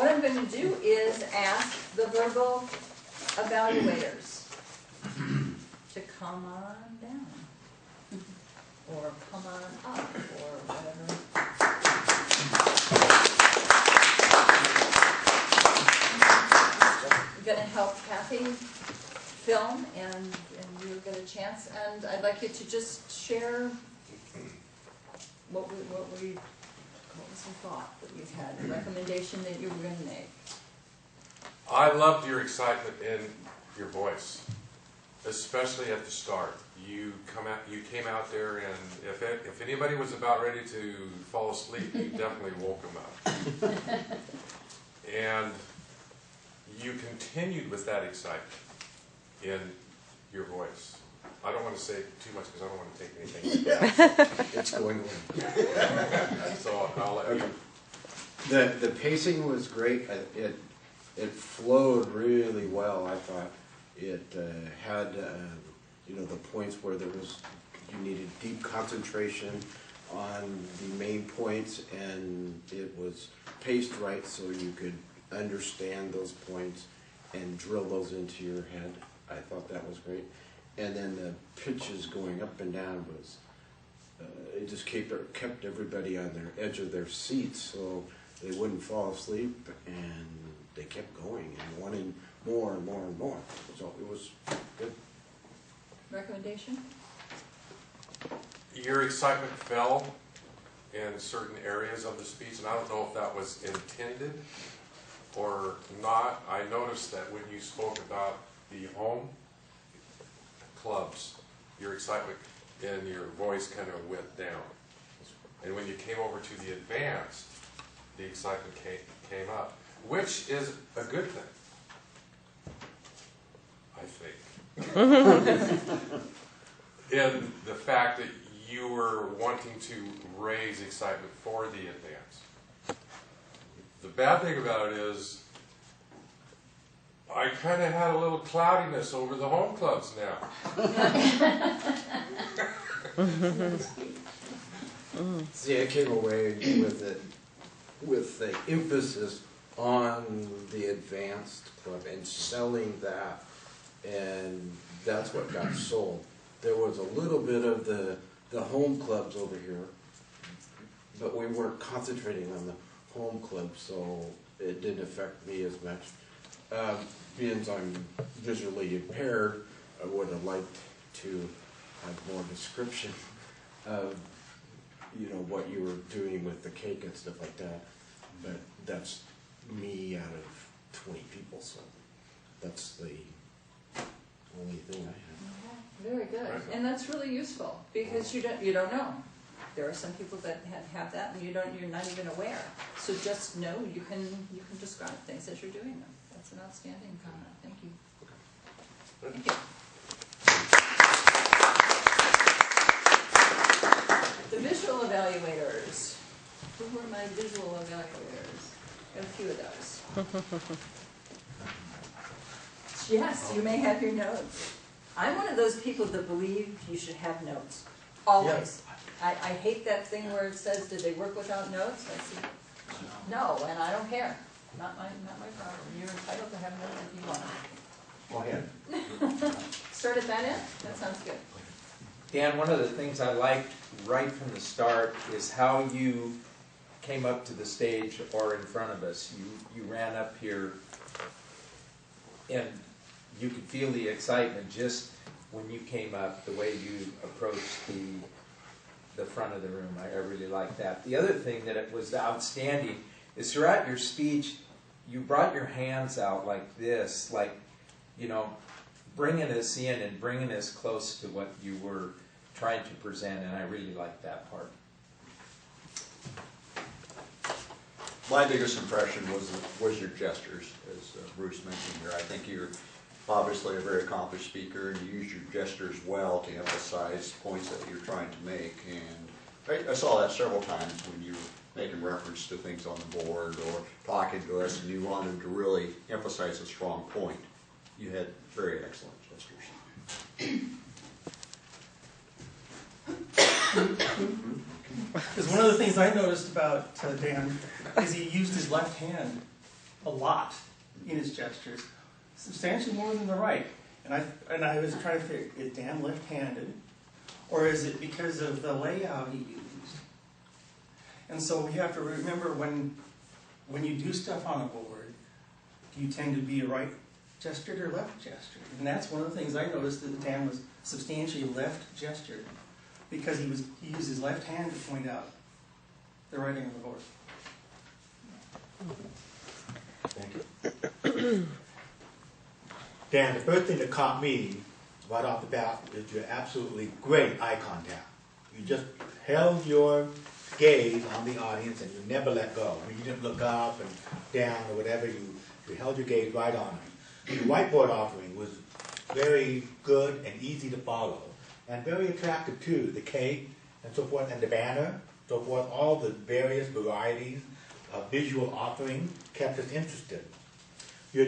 What I'm going to do is ask the verbal evaluators to come on down, or come on up, or whatever. I'm going to help Kathy film, and you'll get a chance. And I'd like you to just share what was the thought that you had, a recommendation that you were going to make. I loved your excitement in your voice, especially at the start. You came out there, and if anybody was about ready to fall asleep, you definitely woke them up. And you continued with that excitement in your voice. I don't want to say too much because I don't want to take anything. It's going on. So I'll let you. The pacing was great. It flowed really well. I thought it had the points where you needed deep concentration on the main points, and it was paced right so you could understand those points and drill those into your head. I thought that was great. And then the pitches going up and down was, it just kept everybody on their edge of their seats so they wouldn't fall asleep, and they kept going and wanting more and more and more. So it was good. Recommendation? Your excitement fell in certain areas of the speech, and I don't know if that was intended or not. I noticed that when you spoke about the home clubs, your excitement in your voice kind of went down. And when you came over to the advanced, the excitement came up, which is a good thing, I think. In the fact that you were wanting to raise excitement for the advanced. The bad thing about it is I kind of had a little cloudiness over the home clubs now. See, I came away with the emphasis on the advanced club and selling that, and that's what got sold. There was a little bit of the home clubs over here, but we weren't concentrating on the home club, so it didn't affect me as much. Being I'm visually impaired, I would have liked to have more description of what you were doing with the cake and stuff like that. But that's me out of 20 people, so that's the only thing I have. Very good, and that's really useful because you don't know. There are some people that have that, and you're not even aware. So just know you can describe things as you're doing them. That's an outstanding comment. Thank you. Thank you. The visual evaluators. Who were my visual evaluators? Got a few of those. Yes, you may have your notes. I'm one of those people that believe you should have notes. Always. I hate that thing where it says, did they work without notes? I say, no, and I don't care. Not my problem. You're entitled to have notes if you want them. Go ahead. Start at that end? That sounds good. Dan, one of the things I liked right from the start is how you came up to the stage or in front of us. You ran up here, and you could feel the excitement just when you came up, the way you approached the front of the room. I really liked that. The other thing that it was outstanding is throughout your speech, you brought your hands out like this, like, bringing us in and bringing us close to what you were trying to present, and I really liked that part. My biggest impression was your gestures, as Bruce mentioned here. I think you're obviously a very accomplished speaker, and you use your gestures well to emphasize points that you're trying to make. And I saw that several times when you were making reference to things on the board or talking to us, and you wanted to really emphasize a strong point. You had very excellent gestures. Because one of the things I noticed about Dan is he used his left hand a lot in his gestures, substantially more than the right. And I was trying to figure, is Dan left-handed, or is it because of the layout he used? And so we have to remember when you do stuff on a board, do you tend to be a right-gestured or left-gestured? And that's one of the things I noticed, that Dan was substantially left-gestured, because he used his left hand to point out the writing on the board. Thank you. Dan, the first thing that caught me right off the bat is your absolutely great eye contact. You just held your gaze on the audience and you never let go. I mean, you didn't look up and down or whatever. You held your gaze right on it. The whiteboard offering was very good and easy to follow and very attractive too. The cake and so forth and the banner, so forth, all the various varieties of visual offering kept us interested. Your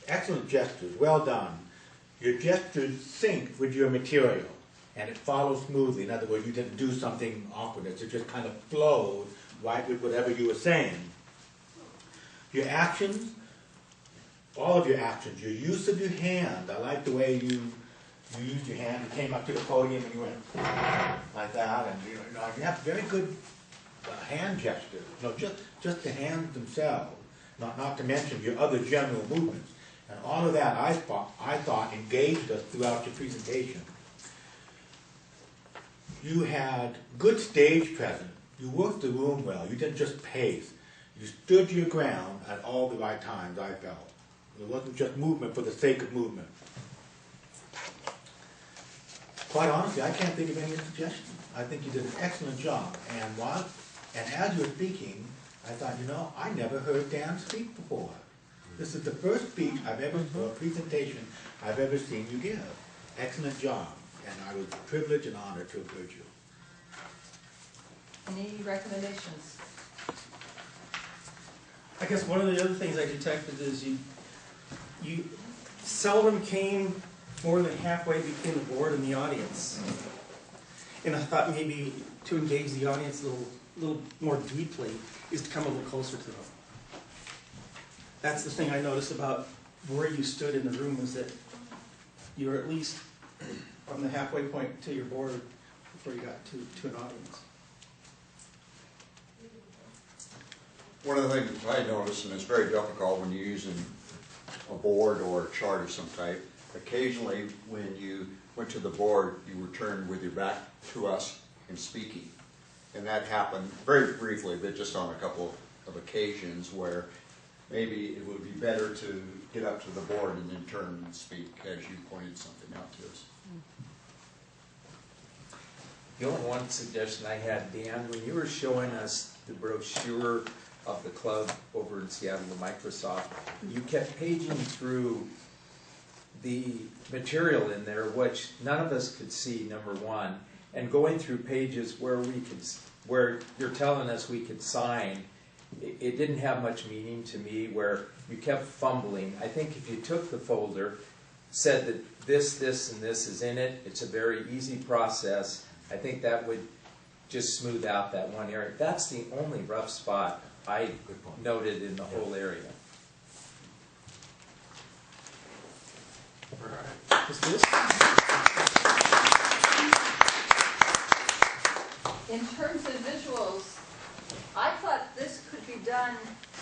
excellent gestures, well done. Your gestures sync with your material and it follows smoothly. In other words, you didn't do something awkward. It just kind of flowed right with whatever you were saying. Your actions, all of your actions, your use of your hand. I like the way you used your hand. You came up to the podium and you went like that. And you have very good hand gestures. Just the hands themselves. Not to mention your other general movements. And all of that, I thought, engaged us throughout your presentation. You had good stage presence. You worked the room well. You didn't just pace. You stood your ground at all the right times, I felt. It wasn't just movement for the sake of movement. Quite honestly, I can't think of any suggestions. I think you did an excellent job. And as you were speaking, I thought, I never heard Dan speak before. This is the first speech I've ever, or presentation I've ever seen you give. Excellent job. And I was privileged and honored to have heard you. Any recommendations? I guess one of the other things I detected is you seldom came more than halfway between the board and the audience. And I thought maybe to engage the audience a little more deeply is to come a little closer to them. That's the thing I noticed about where you stood in the room, is that you were at least from the halfway point to your board before you got to an audience. One of the things I noticed, and it's very difficult when you're using a board or a chart of some type, occasionally when you went to the board, you were turned with your back to us and speaking. And that happened very briefly, but just on a couple of occasions where maybe it would be better to get up to the board and then turn and speak as you pointed something out to us. The only one suggestion I had, Dan, when you were showing us the brochure of the club over in Seattle, the Microsoft, you kept paging through the material in there, which none of us could see, number one, and going through pages where you're telling us we could sign. It didn't have much meaning to me, where you kept fumbling. I think if you took the folder, said that this, and this is in it, it's a very easy process, I think that would just smooth out that one area. That's the only rough spot I noted in the whole area. Is this? In terms of visuals, I thought this could be done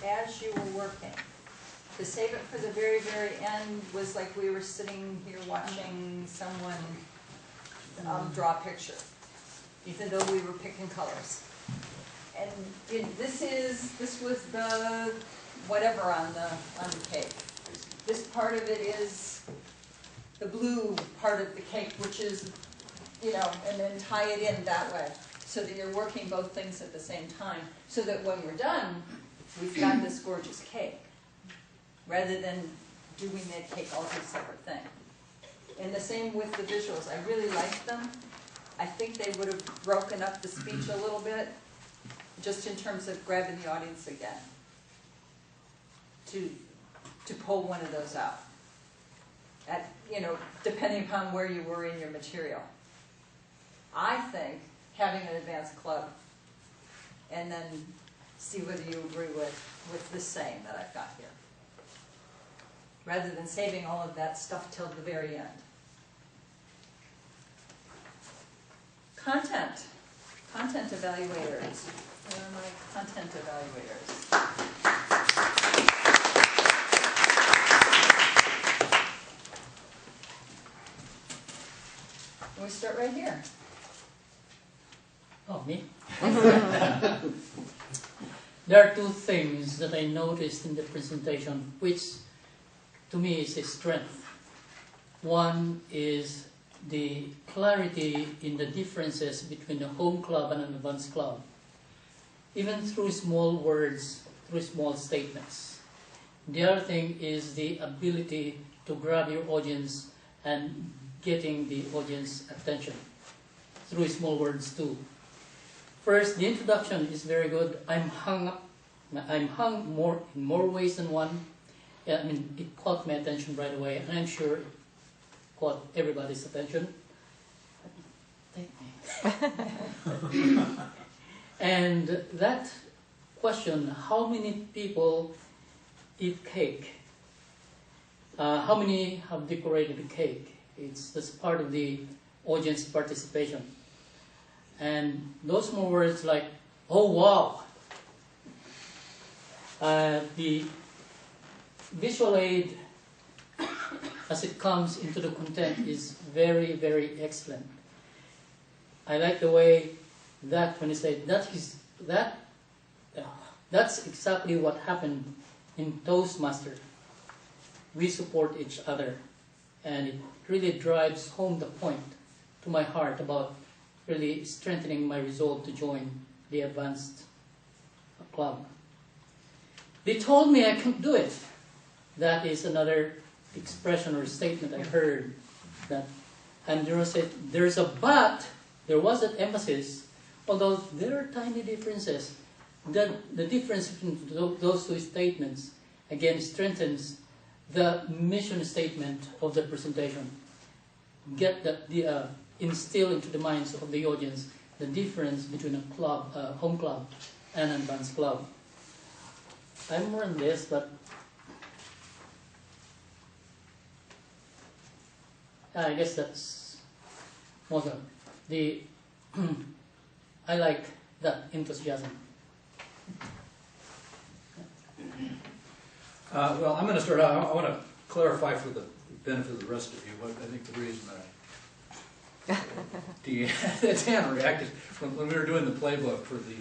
as you were working. To save it for the very, very end was like we were sitting here watching someone draw a picture, even though we were picking colors. And this was the whatever on the cake. This part of it is the blue part of the cake, which is, and then tie it in that way, so that you're working both things at the same time, so that when we're done, we've got this gorgeous cake, rather than doing that cake all as a separate thing. And the same with the visuals. I really liked them. I think they would have broken up the speech a little bit, just in terms of grabbing the audience again, to pull one of those out. Depending upon where you were in your material. I think having an advanced club, and then see whether you agree with this saying that I've got here. rather than saving all of that stuff till the very end. Content evaluators. Where are my content evaluators? We start right here. Oh, me? There are two things that I noticed in the presentation, which to me is a strength. One is the clarity in the differences between the home club and an advanced club, even through small words, through small statements. The other thing is the ability to grab your audience and getting the audience attention through small words too. First, the introduction is very good. I'm hung more in more ways than one. I mean, it caught my attention right away, and I'm sure it caught everybody's attention. Thank me. And that question, how many people eat cake? How many have decorated the cake? That's part of the audience participation. And those more words like, oh wow. The visual aid, as it comes into the content, is very, very excellent. I like the way that when you say that's exactly what happened in Toastmaster. We support each other, and it really drives home the point to my heart about really strengthening my resolve to join the advanced club. They told me I couldn't do it. That is another expression or statement I heard. And there's a but. There was an emphasis, although there are tiny differences. The difference between those two statements again strengthens the mission statement of the presentation. Instill into the minds of the audience the difference between a club, home club, and an advanced club. I'm more on this, but I guess that's most of the. I like that enthusiasm. Well, I'm going to start out. I want to clarify for the benefit of the rest of you what I think the reason that Dan reacted when we were doing the playbook for the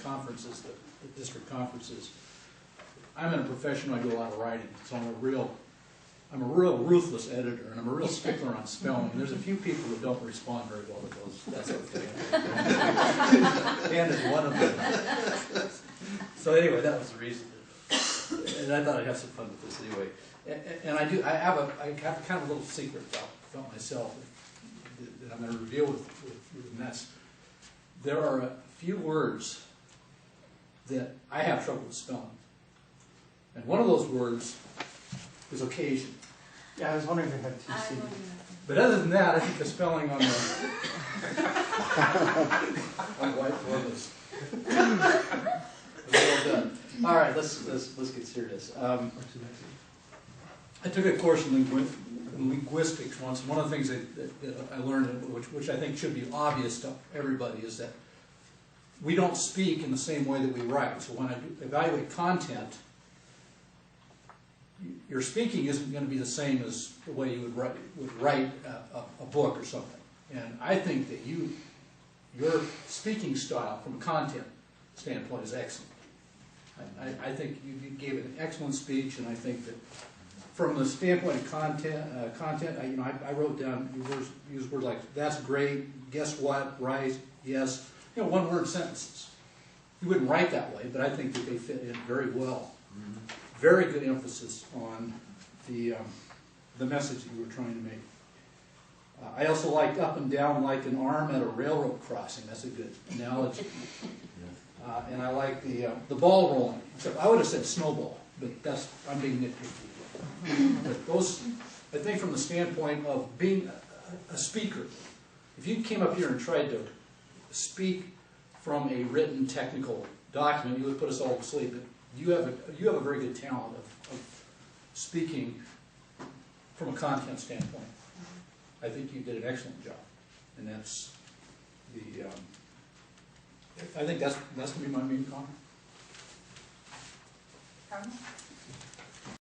conferences, the district conferences. I'm in a profession, I do a lot of writing, so I'm a real ruthless editor, and I'm a real stickler on spelling. There's a few people that don't respond very well to those. That's okay. Dan is one of them. So anyway, that was the reason. And I thought I'd have some fun with this anyway. And I have kind of a little secret about myself that I'm going to reveal with you, and that's there are a few words that I have trouble with spelling. And one of those words is occasion. Yeah, I was wondering if they had two C's. But other than that, I think the spelling on the whiteboard was well done. All right, let's get serious. I took a course in linguistics once, and one of the things that I learned, which I think should be obvious to everybody, is that we don't speak in the same way that we write. So when I evaluate content, your speaking isn't going to be the same as the way you would write a book or something. And I think that your speaking style from a content standpoint is excellent. I think you gave an excellent speech, and I think that from the standpoint of content, I wrote down, you used words like, that's great, guess what, right, yes, one-word sentences. You wouldn't write that way, but I think that they fit in very well. Very good emphasis on the message that you were trying to make. I also liked up and down like an arm at a railroad crossing. That's a good analogy. And I like the ball rolling. Except I would have said snowball, but I'm being nitpicky. But those, I think from the standpoint of being a speaker, if you came up here and tried to speak from a written technical document, you would put us all to sleep. you have a very good talent of speaking from a content standpoint. I think you did an excellent job, and that's the. I think that's gonna be my main comment. Carmen?